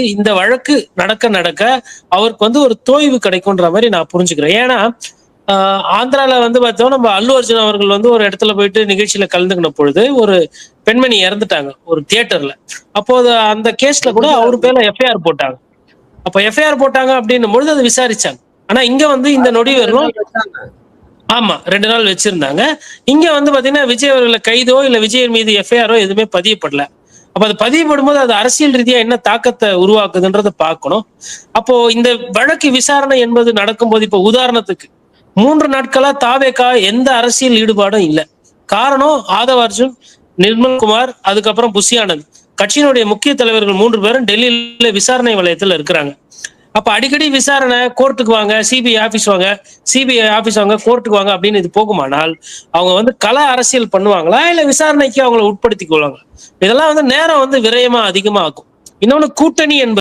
இந்த வழக்கு நடக்க நடக்க அவருக்கு வந்து ஒரு தோய்வு கிடைக்கும்ன்ற மாதிரி நான் புரிஞ்சுக்கிறேன். ஏன்னா ஆந்திரால வந்து பார்த்தோம் நம்ம அல்லு அர்ஜுன் அவர்கள் வந்து ஒரு இடத்துல போயிட்டு நிகழ்ச்சியில கலந்துக்கின பொழுது ஒரு பெண்மணி இறந்துட்டாங்க ஒரு தியேட்டர்ல. அப்போது அந்த கேஸ்ல கூட அவர் பேர்ல எஃப்ஐஆர் போட்டாங்க. அப்ப எஃப்ஐஆர் போட்டாங்க அப்படின்னும் பொழுது அதை விசாரிச்சாங்க. ஆனா இங்க வந்து இந்த நொடி வரலும் ஆமா 2 நாள் வச்சிருந்தாங்க. இங்க வந்து பாத்தீங்கன்னா விஜய் அவர்களை கைதோ இல்ல விஜய் மீது எஃப்ஐஆரோ எதுவுமே பதியப்படல. அப்ப அது பதியப்படும் போது அது அரசியல் ரீதியா என்ன தாக்கத்தை உருவாக்குதுன்றத பார்க்கணும். அப்போ இந்த வழக்கு விசாரணை என்பது நடக்கும்போது இப்ப உதாரணத்துக்கு 3 நாட்களா தாவேகா எந்த அரசியல் ஈடுபாடும் இல்ல. காரணம் ஆதவ அர்ஜுன், நிர்மல்குமார், அதுக்கப்புறம் புஷி ஆனந்த் கட்சியினுடைய முக்கிய தலைவர்கள் 3 பேரும் டெல்லியில விசாரணை வலயத்துல இருக்கிறாங்க. அப்ப அடிக்கடி விசாரணை கோர்ட்டுக்கு வாங்க, சிபிஐ ஆபீஸ் வாங்க, சிபிஐ ஆபீஸ் வாங்க, கோர்ட்டுக்கு வாங்க அப்படின்னு இது போகுமானால் அவங்க வந்து கள அரசியல் பண்ணுவாங்களா இல்ல விசாரணைக்கு அவங்களை உட்படுத்திக் கொள்வாங்க. இதெல்லாம் வந்து நேரம் வந்து விரயமா அதிகமா ஆகும். இன்னொன்னு கூட்டணி என்பது